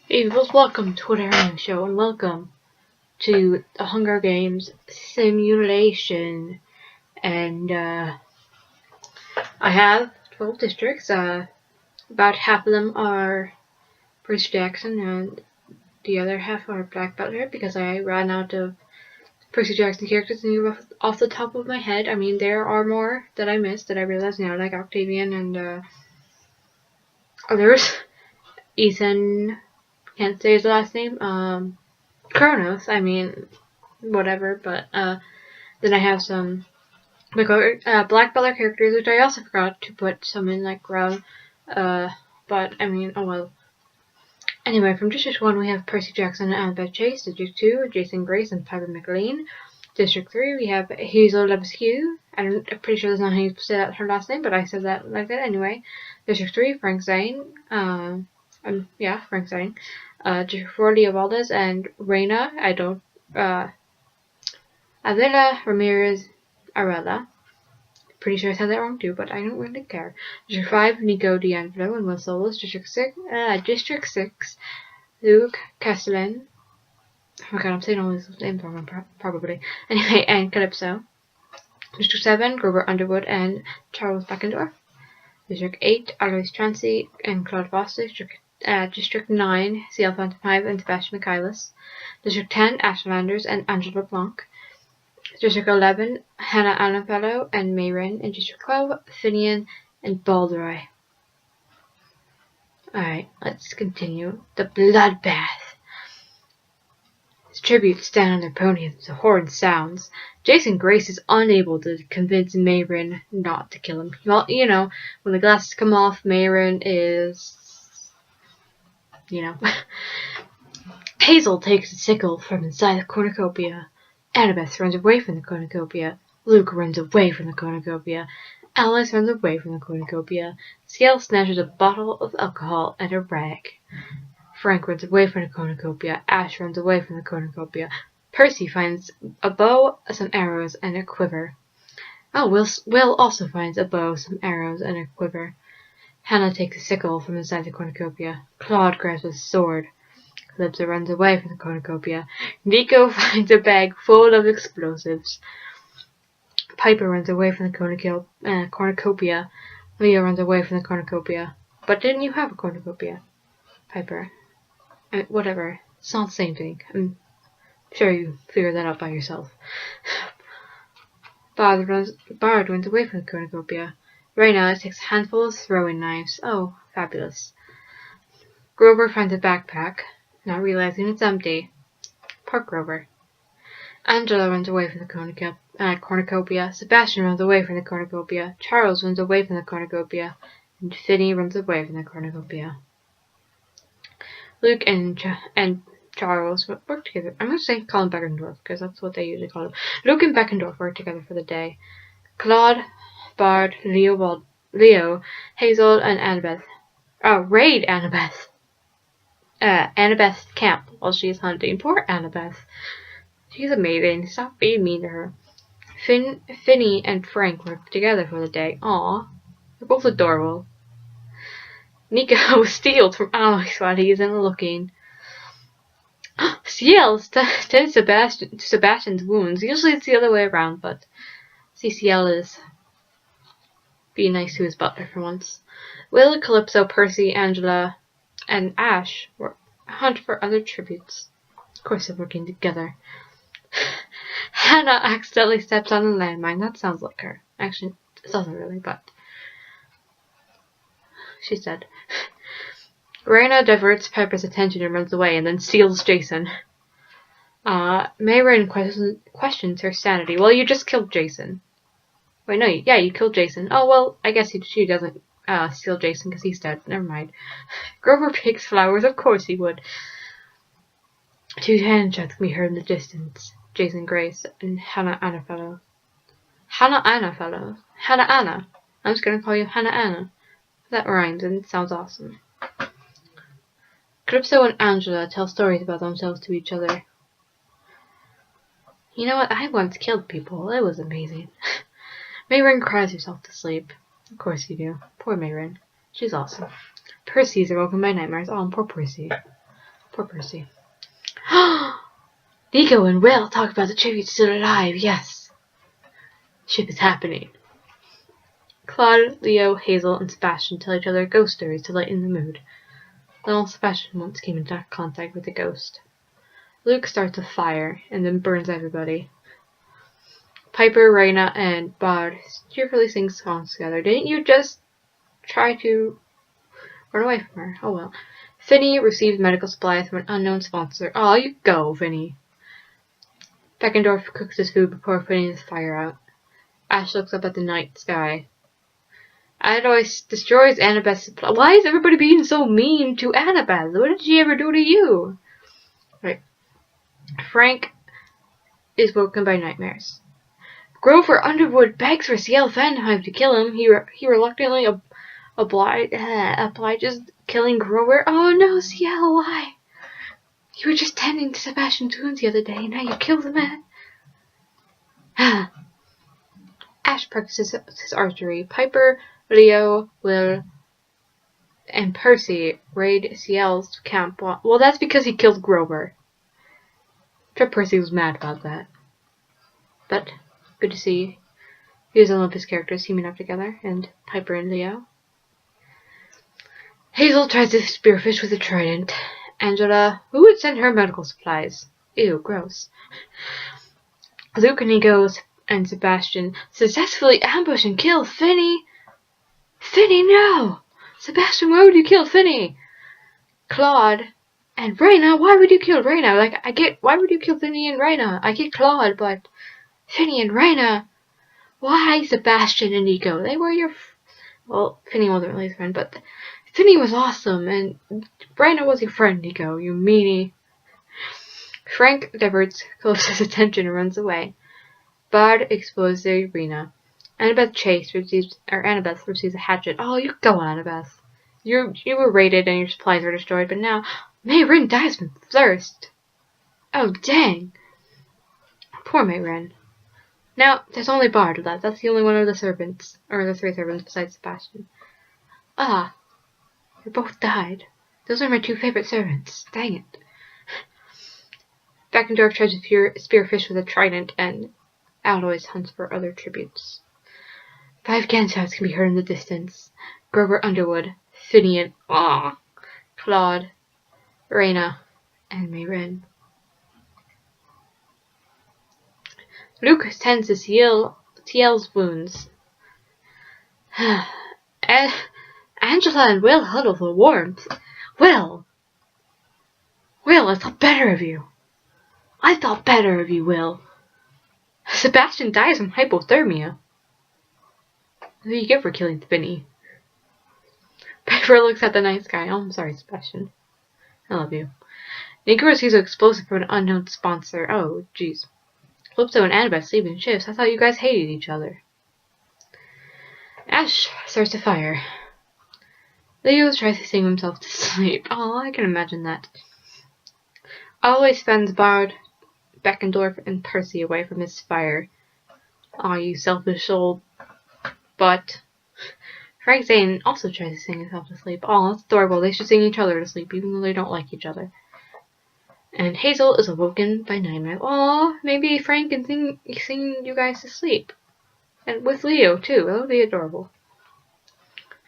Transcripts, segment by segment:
Hey, welcome to the Herring Show, and welcome to the Hunger Games simulation. And I have 12 districts. About half of them are Percy Jackson, and the other half are Black Butler because I ran out of Percy Jackson characters off the top of my head. I mean, there are more that I missed that I realize now, like Octavian and others. Ethan, can't say his last name. Kronos, I mean, whatever, but then I have some Black Butler characters, which I also forgot to put some in, like Rum, but I mean, oh well. Anyway, from District 1 we have Percy Jackson and Annabeth Chase. District 2, Jason Grace and Piper McLean. District 3 we have Hazel Lebesgue. I'm pretty sure that's not how you say that her last name, but I said that like that anyway. District 3, Frank Zane. Yeah, Frank Zane. District 4, Leo Valdez and Reina. Adela Ramirez Arella. Pretty sure I said that wrong too, but I don't really care. District 5, Nico D'Angelo and Will Solis. District 6, Luke Castellan. Oh my god, I'm saying all these names wrong, probably. Anyway, and Calypso. District 7, Grover Underwood and Charles Beckendorf. District 8, Alois Trancy and Claude Voss. District 9, CL Phantom 5 and Sebastian Michaelis. District 10, Ashley Landers and Angela Blanc. District 11, Hannah Annapello and Mayrin. In District 12, Finian and Balderoy. Alright, let's continue. The bloodbath. His tributes stand on their ponies as the horn sounds. Jason Grace is unable to convince Mayrin not to kill him. Well, you know, when the glasses come off, Mayrin is... you know. Hazel takes a sickle from inside the cornucopia. Annabeth runs away from the cornucopia. Luke runs away from the cornucopia. Alice runs away from the cornucopia. Ciel snatches a bottle of alcohol and a rag. Frank runs away from the cornucopia. Ash runs away from the cornucopia. Percy finds a bow, some arrows, and a quiver. Will also finds a bow, some arrows, and a quiver. Hannah takes a sickle from inside the cornucopia. Claude grabs a sword. Calypso runs away from the cornucopia. Nico finds a bag full of explosives. Piper runs away from the cornucopia. Leo runs away from the cornucopia. But didn't you have a cornucopia, Piper? Whatever. It's not the same thing. I'm sure you figured that out by yourself. Bard runs away from the cornucopia. Reina takes a handful of throwing knives. Oh, fabulous. Grover finds a backpack, not realizing it's empty. Poor Grover. Angela runs away from the cornucopia. Sebastian runs away from the cornucopia. Charles runs away from the cornucopia. And Finney runs away from the cornucopia. Luke and Charles work together. I'm going to call him Beckendorf, because that's what they usually call him. Luke and Beckendorf work together for the day. Claude, Bard, Leo, Hazel, and Annabeth. Raid Annabeth. Annabeth's camp while she's hunting. Poor Annabeth. She's amazing. Stop being mean to her. Finny and Frank work together for the day. Aw. They're both adorable. Nico steals from Alex while he isn't looking. Ciel tends Sebastian's wounds. Usually it's the other way around, but CCL is being nice to his butler for once. Will, Calypso, Percy, Angela, and Ash hunt for other tributes. Of course they're working together. Hannah accidentally steps on a landmine. That sounds like her. Actually, it doesn't really, but she's dead. Reina diverts Piper's attention and runs away and then steals Jason. Mayrin questions her sanity. Well, you just killed Jason. Wait, no, yeah, you killed Jason. Oh, well, I guess she doesn't steal Jason because he's dead. Never mind. Grover picks flowers. Of course he would. Two gunshots can be heard in the distance. Jason Grace and Hannah Annapello. Hannah Anna. I'm just going to call you Hannah Anna. That rhymes and it sounds awesome. Calypso and Angela tell stories about themselves to each other. You know what? I once killed people. It was amazing. Mayrin cries herself to sleep. Of course you do. Poor Mayrin. She's awesome. Percy's awoken by nightmares. Oh, poor Percy. Poor Percy. Nico and Will talk about the tribute still alive, yes. Ship is happening. Claude, Leo, Hazel, and Sebastian tell each other ghost stories to lighten the mood. Little Sebastian once came into contact with a ghost. Luke starts a fire and then burns everybody. Piper, Raina, and Bod cheerfully sing songs together. Didn't you just try to run away from her? Oh well. Finny receives medical supplies from an unknown sponsor. Oh, you go, Finny. Beckendorf cooks his food before putting his fire out. Ash looks up at the night sky. Adois destroys Annabeth's supply. Why is everybody being so mean to Annabeth? What did she ever do to you? Right. Frank is woken by nightmares. Grover Underwood begs for Ciel Fenheim to kill him. He reluctantly obliges killing Grover. Oh no, Ciel, why? You were just tending to Sebastian's wounds the other day, and now you killed the man. Ash practices his archery. Piper, Leo, Will, and Percy raid Ciel's camp. Well, that's because he killed Grover. I'm sure Percy was mad about that. But good to see he and Olympus characters teaming up together, and Piper and Leo. Hazel tries to spearfish with a trident. Angela, who would send her medical supplies? Ew, gross. Luke and Nico and Sebastian successfully ambush and kill Finny. Finny, no! Sebastian, why would you kill Finny? Claude and Raina, why would you kill Raina? Like, I get, why would you kill Finny and Raina? I get Claude, but Finny and Raina, why Sebastian and Nico? They were your, well, Finny wasn't really his friend, but Finny was awesome, and Raina was your friend, Nico, you meanie. Frank diverts Calypso's attention and runs away. Bard explodes the arena. Annabeth receives a hatchet. Oh, you go, Annabeth. You were raided and your supplies were destroyed, but now Mayrin dies from thirst. Oh, dang. Poor Mayrin. Now, there's only Bard left. That's the only one of the servants, or the 3 servants besides Sebastian. Ah, they both died. Those are my 2 favorite servants. Dang it. Beckendorf tries to spearfish with a trident, and Alois hunts for other tributes. 5 gunshots can be heard in the distance. Grover Underwood, Finian, Claude, Raina, and Mayrin. Luke tends to Ciel's wounds. Angela and Will huddle for warmth. Will, I thought better of you. Will. Sebastian dies from hypothermia. What do you get for killing Finny? Piper looks at the night sky. Oh, I'm sorry, Sebastian. I love you. Nico receives an explosive from an unknown sponsor. Oh, jeez. Calypso and Annabeth sleep in shifts. I thought you guys hated each other. Ash starts to fire. Leo tries to sing himself to sleep. Oh, I can imagine that. Always spends Bard, Beckendorf, and Percy away from his fire. Aw, you selfish old butt. Frank Zane also tries to sing himself to sleep. Aw, that's adorable. They should sing each other to sleep, even though they don't like each other. And Hazel is awoken by nightmares. Aw, maybe Frank can sing you guys to sleep. And with Leo, too. That would be adorable.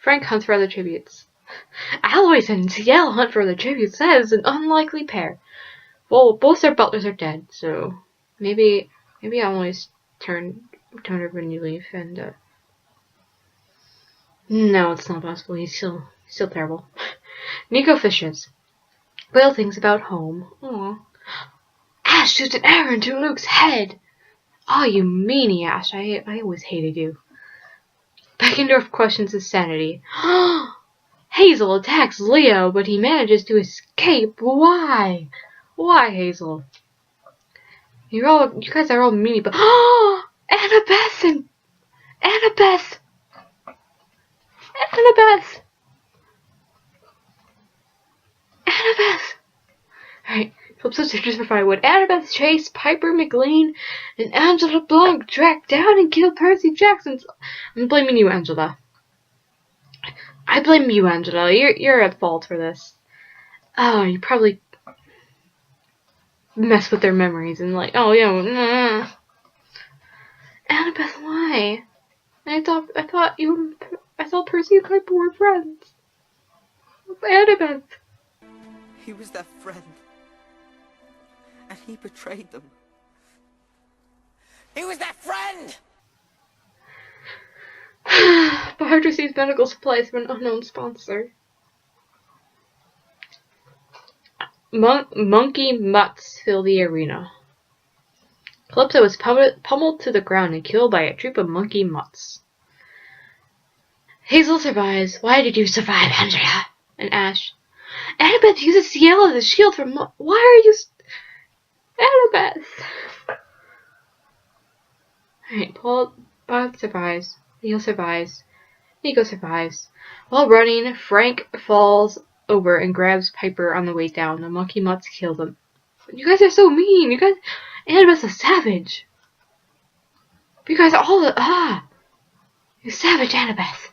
Frank hunts for other tributes. Alois and Ciel hunt for other tributes. That is an unlikely pair. Well, both their butlers are dead, so maybe Alois turn over when you leave, and no, it's not possible. He's still terrible. Nico fishes. Will thinks about home. Aww. Ash shoots an arrow into Luke's head. Oh, you meanie, Ash. I always hated you. Beckendorf questions his sanity. Hazel attacks Leo, but he manages to escape. Why? Why, Hazel? You guys are all meanie, but Annabeth! Alright, Calypso searches for firewood. Annabeth chased Piper McLean and Angela Blanc tracked down and killed Percy Jackson. I'm blaming you, Angela. I blame you, Angela. You're at fault for this. Oh, you probably mess with their memories and like, oh yeah, Annabeth, why? I thought Percy and Piper were friends. Annabeth. He was their friend. And he betrayed them. He was their friend! Bard receives medical supplies from an unknown sponsor. Monkey mutts fill the arena. Calypso was pummeled to the ground and killed by a troop of monkey mutts. Hazel survives. Why did you survive, Andrea? And Ash. Annabeth uses Ciel as a shield for why are you... Annabeth! Alright, Bob survives. Leo survives. Nico survives. While running, Frank falls over and grabs Piper on the way down. The monkey mutts kill them. You guys are so mean. You guys... Annabeth's a savage. You guys are all you savage, Annabeth.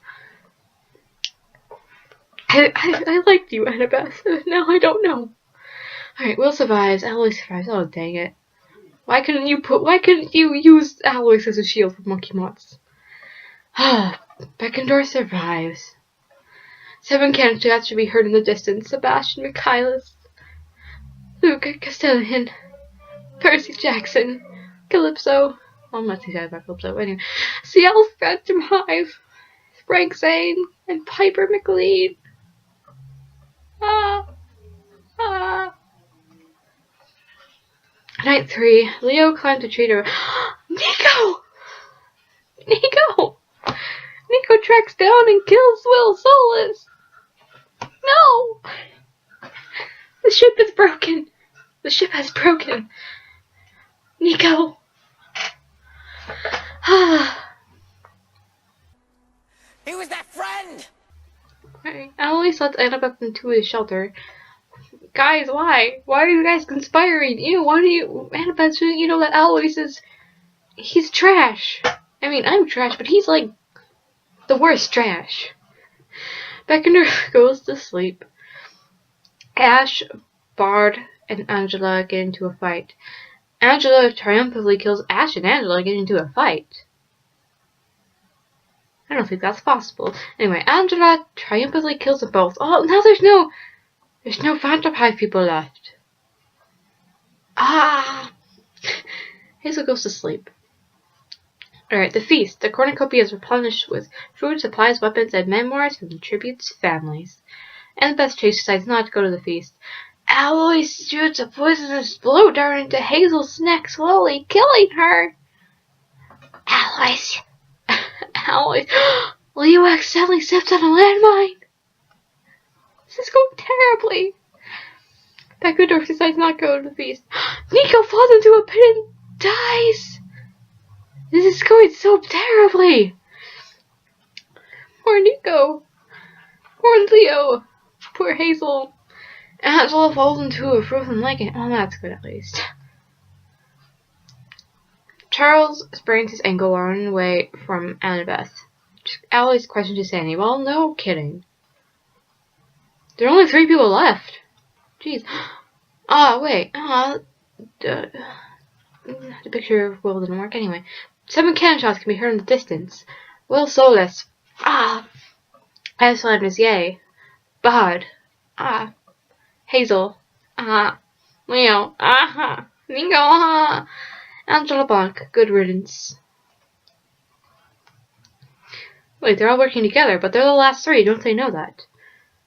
I liked you, Annabeth. Now I don't know. Alright, Will survives. Alois survives. Oh, dang it. Why couldn't you use Alois as a shield for monkey mutts? Beckendorf survives. 7 cannon shots should be heard in the distance. Sebastian Michaelis. Luke Castellan. Percy Jackson. Calypso. Well, I'm not too sad about Calypso. Anyway. Ciel Phantom Hive. Frank Zane. And Piper McLean. Night 3. Leo climbed a tree to... Nico! Nico! Nico tracks down and kills Will Solis! No! The ship is broken! The ship has broken! Nico! He was their friend! Okay. Alois lets Annabeth into his shelter. Guys, why? Why are you guys conspiring? Why do you... Annabeth, shouldn't you know that Alois is... He's trash. I mean, I'm trash, but he's like... the worst trash. Beckendorf goes to sleep. Ash, Bard, and Angela get into a fight. Angela triumphantly kills Ash and Angela get into a fight. I don't think that's possible. Anyway, Angela triumphantly kills them both. Oh, now there's no Phantom Hive people left. Hazel goes to sleep. Alright, the feast. The cornucopia is replenished with food, supplies, weapons, and memoirs from the tribute's families. Annabeth Chase decides not to go to the feast. Alois shoots a poisonous blow dart into Hazel's neck, slowly killing her. Alois. Leo accidentally steps on a landmine. This is going terribly. Beckendorf decides not to go to the feast. Nico falls into a pit and dies. This is going so terribly. Poor Nico. Poor Leo. Poor Hazel. Angela falls into a frozen lake and... Oh, that's good at least. Charles sprains his ankle running away from Annabeth. Alois questions his sanity. Well, no kidding. There are only 3 people left. Jeez. Wait. The picture of Will didn't work. Anyway. 7 cannon shots can be heard in the distance. Will Solis. Aslan Yay. Bard. Hazel. Leo. Nico. Angela Bonk. Good riddance. Wait, they're all working together, but they're the last 3. Don't they know that?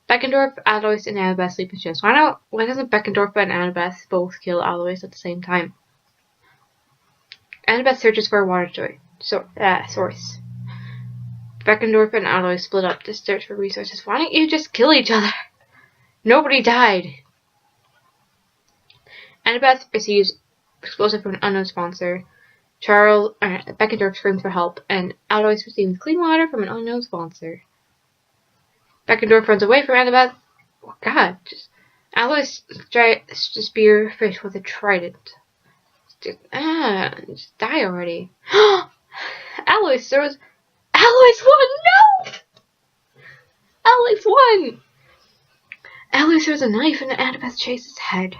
Beckendorf, Alois, and Annabeth sleep in shifts. Why doesn't Beckendorf and Annabeth both kill Alois at the same time? Annabeth searches for a water source. Beckendorf and Alois split up to search for resources. Why don't you just kill each other? Nobody died. Annabeth receives explosive from an unknown sponsor. Beckendorf screams for help, and Alois receives clean water from an unknown sponsor. Beckendorf runs away from Annabeth. Oh, God. Alois tries to spear fish with a trident. Just die already. Alois throws... Alois won! No! Alois won! Alois throws a knife into Annabeth Chase's head.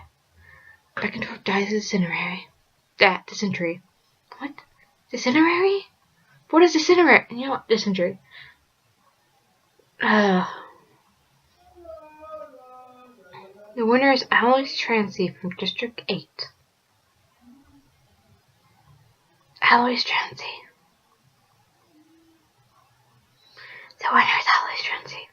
Back and forth dies dysentery. Dysentery. What? Dysentery? What is dysentery? You know what? Dysentery. The winner is L8tr from District 8. L8tr. The winner is L8tr.